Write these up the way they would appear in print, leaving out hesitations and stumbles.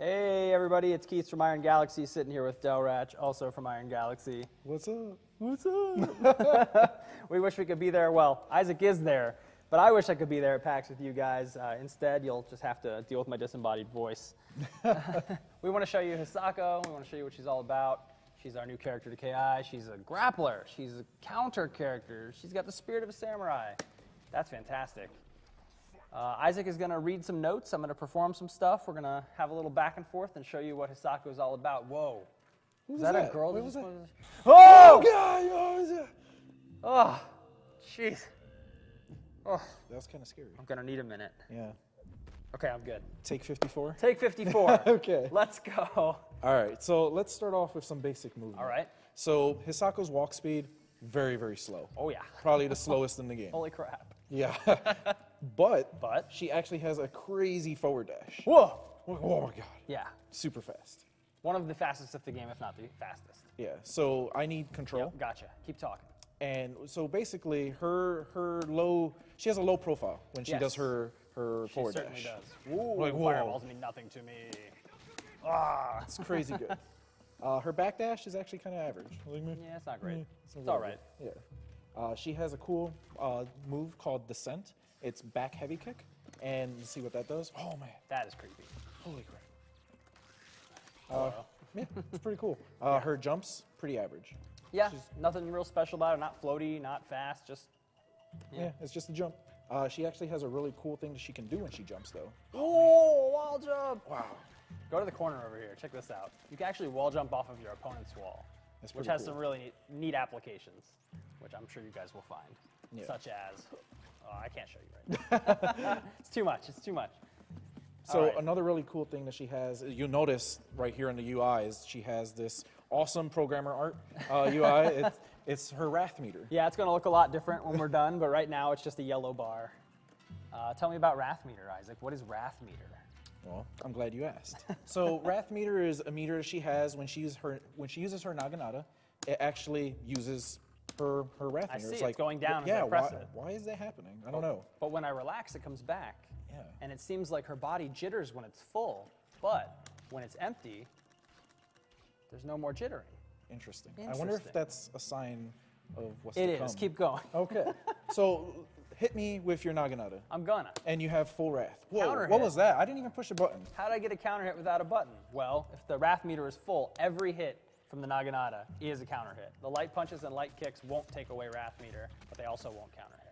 Hey everybody, it's Keith from Iron Galaxy, sitting here with Del Ratch, also from Iron Galaxy. What's up? What's up? We wish we could be there. Well, Isaac is there, but I wish I could be there at PAX with you guys. Instead, you'll just have to deal with my disembodied voice. We want to show you Hisako. We want to show you what she's all about. She's our new character to KI. She's a grappler. She's a counter character. She's got the spirit of a samurai. That's fantastic. Isaac is going to read some notes. I'm going to perform some stuff. We're going to have a little back and forth and show you what Hisako is all about. Whoa. Who's Is that that? a girl? What was that? Oh! God! What was that? Oh, jeez. Oh, That was kind of scary. I'm going to need a minute. Yeah. Okay, I'm good. Take 54? Take 54. Okay. Let's go. All right, so let's start off with some basic movement. All right. So Hisako's walk speed, very, very slow. Oh, yeah. Probably the slowest in the game. Holy crap. Yeah. But But? she actually has a crazy forward dash. Whoa. Oh my God. Yeah. Super fast. One of the fastest of the game, if not the fastest. Yeah, so I need control. Yep, gotcha. Keep talking. And so basically she has a low profile when she Yes. does her She forward certainly dash. does. Ooh, Like, whoa. fireballs mean nothing to me. Ah. It's crazy good. Her back dash is actually kind of average. Like me. Yeah, it's not great. It's It's all right. Yeah. She has a cool move called Descent. It's back heavy kick. And see what that does? Oh, man. That is creepy. Holy crap. Yeah, it's pretty cool. Her jumps, pretty average. Yeah, nothing real special about it. Not floaty, not fast, just... Yeah, it's just a jump. She actually has a really cool thing that she can do when she jumps, though. Oh, wall jump! Wow. Go to the corner over here. Check this out. You can actually wall jump off of your opponent's wall, That's which pretty has cool. some really neat applications, which I'm sure you guys will find, Yeah. such as... Oh, I can't show you right now. It's too much. It's too much. So All right. another really cool thing that she has, you'll notice right here in the UI, is she has this awesome programmer art UI. It's her wrath meter. Yeah, it's going to look a lot different when we're done, but right now it's just a yellow bar. Tell me about wrath meter, Isaac. What is wrath meter? Well, I'm glad you asked. So wrath meter is a meter she has when she uses her naginata. It actually uses her wrath I meter. see, It's it's going down as yeah, I press it. why is that happening? I don't know. But when I relax, it comes back. Yeah. And it seems like her body jitters when it's full, but when it's empty, there's no more jittering. Interesting. I wonder if Interesting. that's a sign of what's It to is. come. Keep going. Okay. So hit me with your naginata. I'm gonna. And you have full wrath. Whoa, Counter what hit. was that? I didn't even push a button. How did I get a counter hit without a button? Well, if the wrath meter is full, every hit from the naginata is a counter hit. The light punches and light kicks won't take away wrath meter, but they also won't counter hit.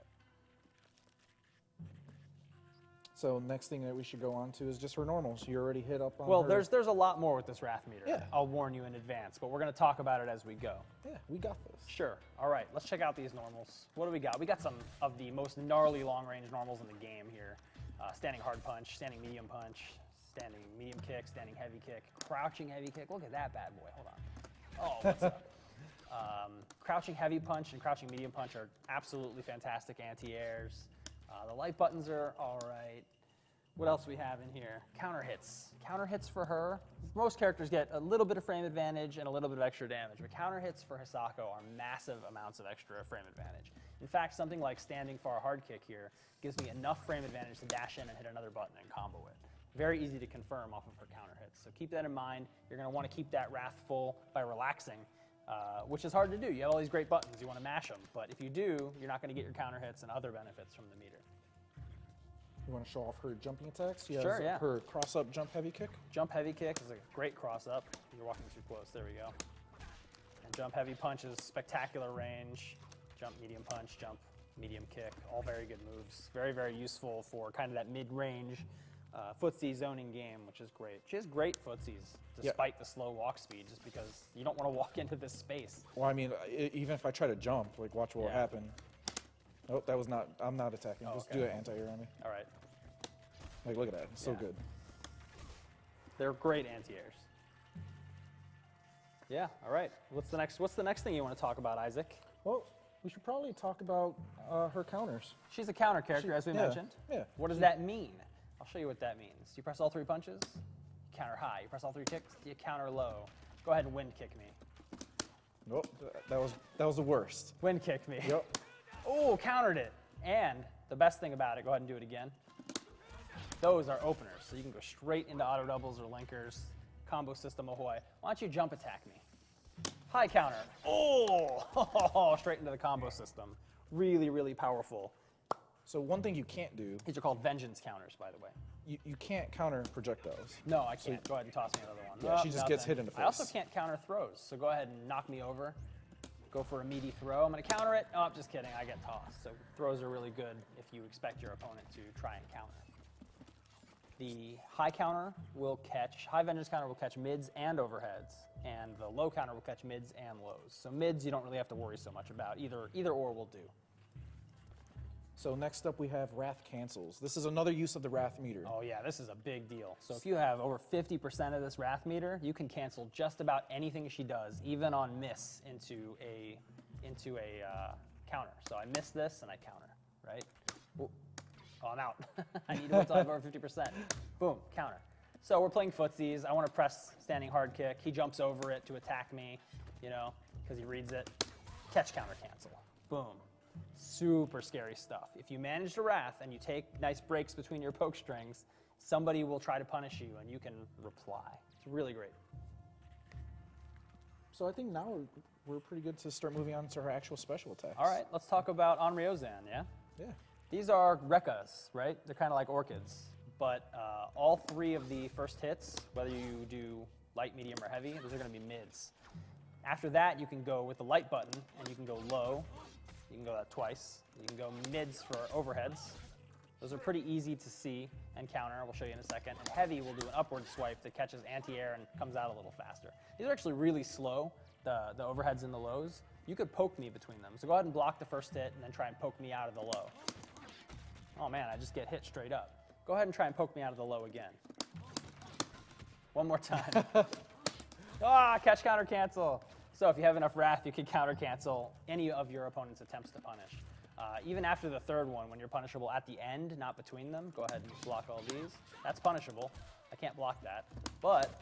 So next thing that we should go on to is just her normals. You already hit up on Well, her. there's a lot more with this wrath meter. Yeah. I'll warn you in advance, but we're going to talk about it as we go. Yeah, we got this. Sure. All right, let's check out these normals. What do we got? We got some of the most gnarly long-range normals in the game here. Standing hard punch, standing medium punch, standing medium kick, standing heavy kick, crouching heavy kick. Look at that bad boy. Hold on. Oh, what's up? Crouching heavy punch and crouching medium punch are absolutely fantastic anti-airs. The light buttons are all right. What else we have in here? Counter hits. Counter hits for her. Most characters get a little bit of frame advantage and a little bit of extra damage, but counter hits for Hisako are massive amounts of extra frame advantage. In fact, something like standing for a hard kick here gives me enough frame advantage to dash in and hit another button and combo it. Very easy to confirm off of her counter hits. So keep that in mind. You're going to want to keep that wrath full by relaxing, which is hard to do. You have all these great buttons. You want to mash them. But if you do, you're not going to get your counter hits and other benefits from the meter. You want to show off her jumping attacks? She Sure, has yeah. her cross-up jump heavy kick. Jump heavy kick is a great cross-up. You're walking too close. There we go. And jump heavy punch is spectacular range. Jump medium punch, jump medium kick, all very good moves. Very, very useful for kind of that mid-range footsie zoning game, which is great. She has great footsies, despite the slow walk speed, just because you don't want to walk into this space. Well, I mean, even if I try to jump, like, watch what will happen. Oh, that was not, I'm not attacking. Oh, Just okay. do an anti-air on me. All right. Like, look at that. It's so Yeah. good. They're great anti-airs. Yeah, all right. What's the next thing you want to talk about, Isaac? Well, we should probably talk about her counters. She's a counter character, as we mentioned. Yeah. What does that mean? I'll show you what that means. You press all three punches, you counter high. You press all three kicks, you counter low. Go ahead and wind kick me. Nope, that was the worst. Wind kick me. Yep. Oh, countered it. And the best thing about it, go ahead and do it again. Those are openers, so you can go straight into auto doubles or linkers. Combo system ahoy. Why don't you jump attack me? High counter. Oh, straight into the combo system. Really, really powerful. So one thing you can't do, These are called vengeance counters, by the way. you can't counter projectiles. No, I can't. Go ahead and toss me another one. Yeah, she just gets hit in the face. I also can't counter throws, so go ahead and knock me over. Go for a meaty throw. I'm going to counter it. Oh, I'm just kidding. I get tossed. So throws are really good if you expect your opponent to try and counter. The high vengeance counter will catch mids and overheads, and the low counter will catch mids and lows. So mids you don't really have to worry so much about. Either or will do. So next up we have Wrath cancels. This is another use of the Wrath meter. Oh yeah, this is a big deal. So if you have over 50% of this Wrath meter, you can cancel just about anything she does, even on miss into a counter. So I miss this and I counter, right? Ooh. Oh, I'm out. I need to wait until I have over 50%. Boom, counter. So we're playing footsies. I want to press standing hard kick. He jumps over it to attack me, because he reads it. Catch, counter, cancel. Boom. Super scary stuff. If you manage to Wrath and you take nice breaks between your poke strings, somebody will try to punish you and you can reply. It's really great. So I think now we're pretty good to start moving on to her actual special attacks. All right, let's talk about Onryozan, yeah? Yeah. These are Rekkas, right? They're kind of like orchids. But all three of the first hits, whether you do light, medium, or heavy, those are going to be mids. After that, you can go with the light button, and you can go low. You can go that twice. You can go mids for overheads. Those are pretty easy to see and counter. We'll show you in a second. And heavy will do an upward swipe that catches anti-air and comes out a little faster. These are actually really slow, the overheads and the lows. You could poke me between them. So go ahead and block the first hit and then try and poke me out of the low. Oh man, I just get hit straight up. Go ahead and try and poke me out of the low again. One more time. Catch, counter, cancel. So if you have enough Wrath, you can counter cancel any of your opponent's attempts to punish. Even after the third one, when you're punishable at the end, not between them, go ahead and block all these. That's punishable. I can't block that. But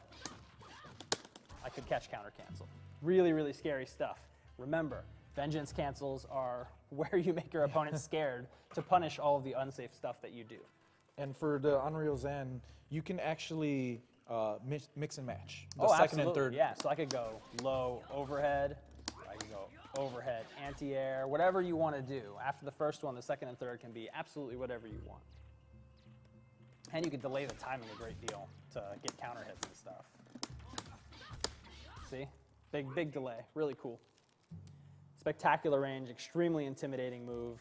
I could catch, counter, cancel. Really, really scary stuff. Remember, vengeance cancels are where you make your opponent scared to punish all of the unsafe stuff that you do. And for the Onryozan, you can actually mix and match the Oh, second absolutely. and third. Yeah, so I could go low overhead, I can go overhead anti-air, whatever you want to do. After the first one, the second and third can be absolutely whatever you want. And you can delay the timing a great deal to get counter hits and stuff. See? Big delay. Really cool. Spectacular range, extremely intimidating move.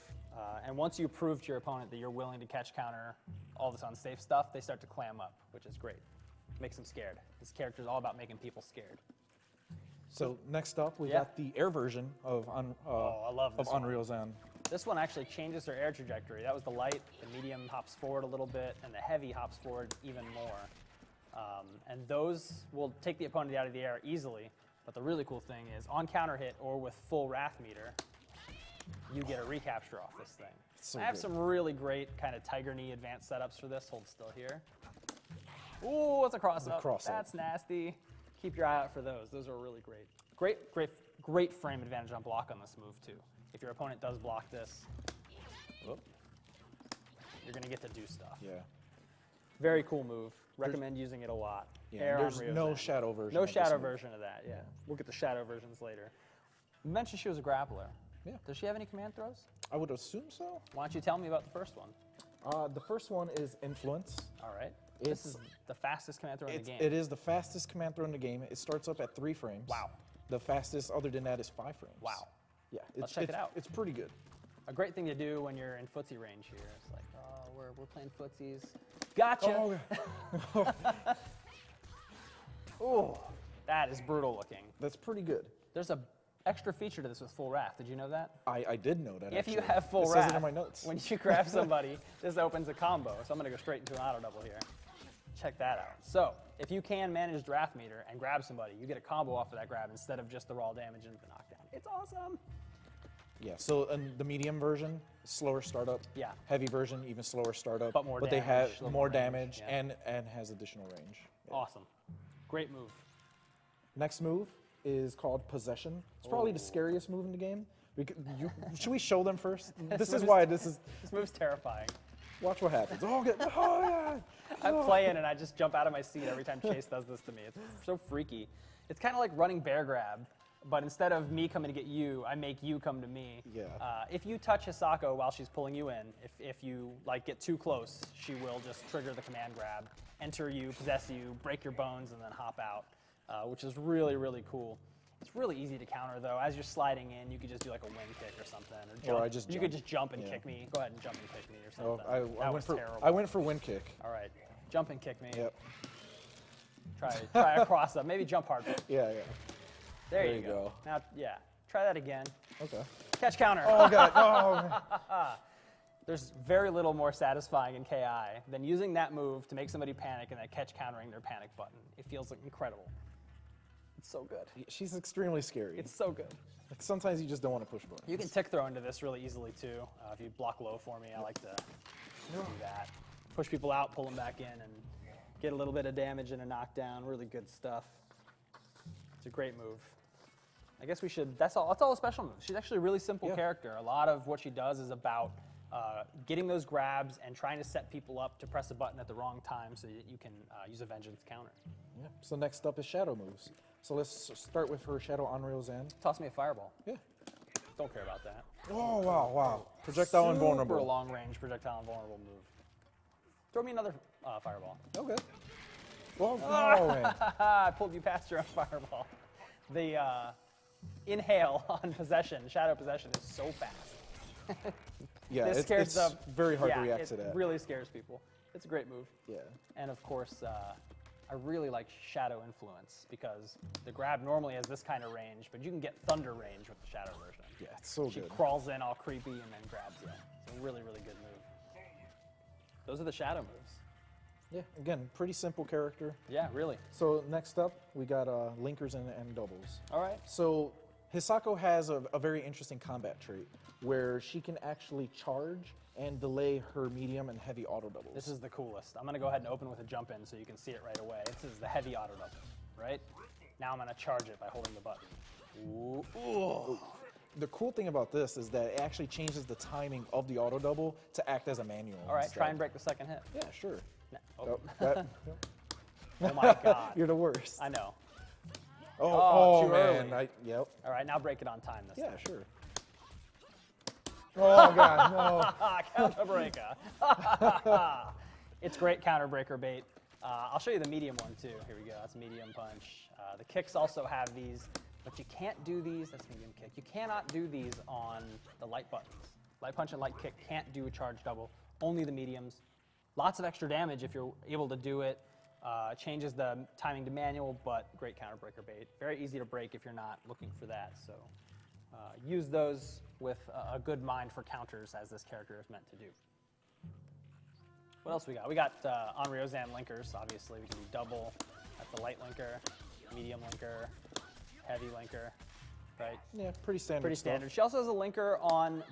And once you prove to your opponent that you're willing to catch, counter all this unsafe stuff, they start to clam up, which is great. Makes them scared. This character is all about making people scared. So next up, we got the air version of I love this one. Onryozan. This one actually changes their air trajectory. That was the light. The medium hops forward a little bit, and the heavy hops forward even more. And those will take the opponent out of the air easily. But the really cool thing is, on counter hit or with full Wrath meter, you get a recapture off this thing. So I have good. some really great kind of Tiger Knee advanced setups for this. Hold still here. Ooh, it's a cross up. That's nasty. Keep your eye out for those. Those are really great. Great frame advantage on block on this move, too. If your opponent does block this, you're going to get to do stuff. Yeah. Very cool move. Recommend using it a lot. Yeah, there's no shadow version. No shadow version of that, yeah. We'll get the shadow versions later. You mentioned she was a grappler. Yeah. Does she have any command throws? I would assume so. Why don't you tell me about the first one? The first one is Influence. All right. This is the fastest command throw in the game. It is the fastest command throw in the game. It starts up at 3 frames. Wow. The fastest other than that is 5 frames. Wow. Yeah, Let's check it out. It's pretty good. A great thing to do when you're in footsie range here. It's like, oh, we're playing footsies. Gotcha. Oh, Ooh, that is brutal looking. that's pretty good. There's a extra feature to this with full Wrath. Did you know that? I did know that. If you actually. have full it Wrath, says it in my notes. when you grab somebody, this opens a combo. So I'm going to go straight into an auto double here. Check that out. So if you can manage Wrath meter and grab somebody, you get a combo off of that grab instead of just the raw damage and the knockdown. It's awesome. Yeah, so in the medium version, slower startup. Yeah. Heavy version, even slower startup. But more they damage, have a little more more range, damage yeah. and has additional range. Yeah. Awesome. Great move. Next move is called Possession. It's probably the scariest move in the game. Should we show them first? This is why this is. This move's terrifying. Watch what happens. Oh, yeah. I play in and I just jump out of my seat every time Chase does this to me. It's so freaky. It's kind of like running bear grab, but instead of me coming to get you, I make you come to me. Yeah. If you touch Hisako while she's pulling you in, if you like get too close, she will just trigger the command grab, enter you, possess you, break your bones, and then hop out, which is really, really cool. It's really easy to counter, though. As you're sliding in, you could just do like a wing kick or something. Or jump. Or I just you jump. could just jump and Yeah. kick me. Go ahead and jump and kick me or Oh, something. That was terrible. I went for wind kick. All right, jump and kick me. Yep. Try a cross up. Maybe jump hard. Yeah. There you go. Now, yeah, try that again. Okay. Catch counter. Oh, God. Oh. There's very little more satisfying in KI than using that move to make somebody panic and then catch countering their panic button. It feels like incredible. It's so good. She's extremely scary. It's so good. Like, sometimes you just don't want to push buttons. You can tick throw into this really easily too. If you block low for me, I like to do that. Push people out, pull them back in, and get a little bit of damage and a knockdown. Really good stuff. It's a great move. I guess we should, that's all the special moves. She's actually a really simple character. A lot of what she does is about getting those grabs and trying to set people up to press a button at the wrong time so that you can use a vengeance counter. Yeah. So next up is shadow moves. So let's start with her shadow on Ryozan. Toss me a fireball. Yeah. Don't care about that. Oh, wow. Projectile invulnerable. Super long range projectile invulnerable move. Throw me another fireball. Okay. Oh, no, man. I pulled you past your own fireball. The inhale on possession, shadow possession, is so fast. Yeah, This it's scares the, very hard to react to that. It really scares people. It's a great move. Yeah. And of course, I really like Shadow Influence because the grab normally has this kind of range, but you can get thunder range with the Shadow version. Yeah, it's so She good. crawls in all creepy and then grabs you. It's a really, really good move. Those are the Shadow moves. Yeah, again, pretty simple character. Yeah, really. So next up, we got linkers and doubles. All right. So Hisako has a very interesting combat trait where she can actually charge and delay her medium and heavy auto doubles. This is the coolest. I'm going to go ahead and open with a jump in so you can see it right away. This is the heavy auto double, right? Now I'm going to charge it by holding the button. Ooh. Ooh. The cool thing about this is that it actually changes the timing of the auto double to act as a manual. All right, instead. try and break the second hit. Yeah, sure. Oh, that- oh my God. You're the worst. I know. Oh too man. early. Yep. All right, now break it on time this Yeah, time. sure. Oh God, no. Counter breaker. It's great counter breaker bait. I'll show you the medium one too. Here we go. That's medium punch. The kicks also have these, but you can't do these. That's medium kick. You cannot do these on the light buttons. Light punch and light kick can't do a charge double. Only the mediums. Lots of extra damage if you're able to do it. Changes the timing to manual, but great counter breaker bait. Very easy to break if you're not looking for that. So use those with a good mind for counters, as this character is meant to do. What else we got? We got on Ryozan linkers, obviously. We can do double. That's the light linker, medium linker, heavy linker, right? Yeah, pretty standard. Pretty stuff. standard. She also has a linker on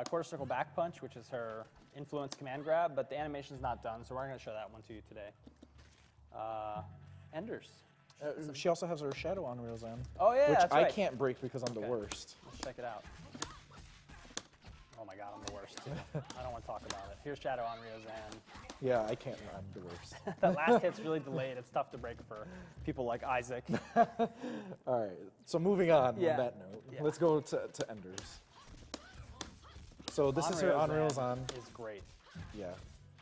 quarter circle back punch, which is her influence command grab, but the animation's not done, so we're going to show that one to you today. Enders. She also has her shadow on Ryozan. Oh yeah, which that's I right. can't break because I'm the Okay. worst. Let's check it out. Oh my God, I'm the worst too. I don't want to talk about it. Here's shadow on Ryozan. Yeah, I can't. I'm the worst. That last hit's really delayed. It's tough to break for people like Isaac. All right. So moving on Yeah. that note, Yeah. let's go to Enders. So this is her on Ryozan. Is great. Yeah.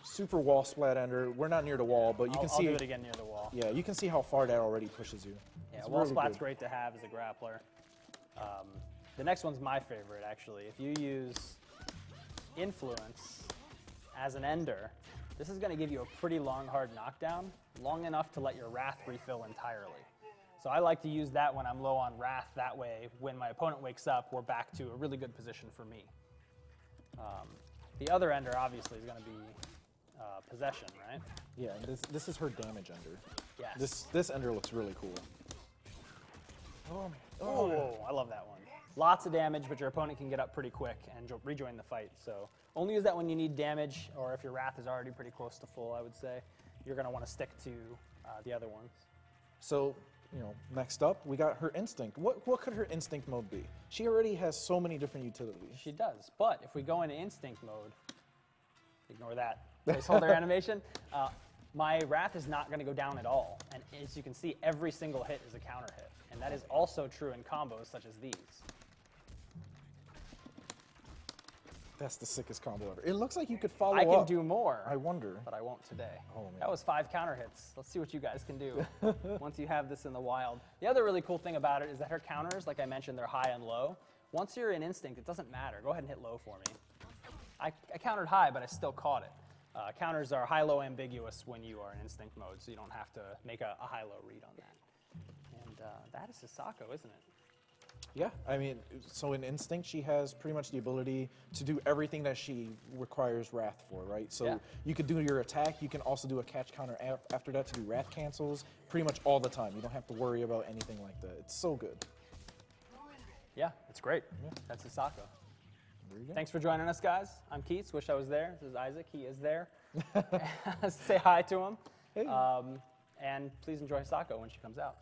Super wall splat Ender. We're not near the wall, but you can I'll see do it again near the wall. Yeah, you can see how far that already pushes you. Yeah, It's wall really splat's good. great to have as a grappler. The next one's my favorite, actually. If you use influence as an ender, this is going to give you a pretty long, hard knockdown, long enough to let your wrath refill entirely. So I like to use that when I'm low on wrath. That way, when my opponent wakes up, we're back to a really good position for me. The other ender, obviously, is going to be possession, right? Yeah, and this is her damage Ender. Yes. This Ender looks really cool. Oh, I love that one. Lots of damage, but your opponent can get up pretty quick and rejoin the fight. So only use that when you need damage, or if your wrath is already pretty close to full, I would say. You're going to want to stick to the other ones. So, next up, we got her instinct. What could her instinct mode be? She already has so many different utilities. She does, but if we go into instinct mode, ignore that placeholder animation. My Wrath is not going to go down at all. And as you can see, every single hit is a counter hit. And that is also true in combos such as these. That's the sickest combo ever. It looks like you could follow I can up. do more. I wonder. But I won't today. Oh, man. That was 5 counter hits. Let's see what you guys can do once you have this in the wild. The other really cool thing about it is that her counters, like I mentioned, they're high and low. Once you're in Instinct, it doesn't matter. Go ahead and hit low for me. I countered high, but I still caught it. Counters are high-low ambiguous when you are in Instinct mode, so you don't have to make a high-low read on that. And that is Hisako, isn't it? Yeah, I mean, so in Instinct, she has pretty much the ability to do everything that she requires Wrath for, right? So Yeah. you could do your attack, you can also do a catch counter after that to do Wrath cancels pretty much all the time. You don't have to worry about anything like that. It's so good. Yeah, it's great. Yeah. That's Hisako. There you go. Thanks for joining us, guys. I'm Keats. Wish I was there. This is Isaac. He is there. Say hi to him. Hey. And please enjoy Hisako when she comes out.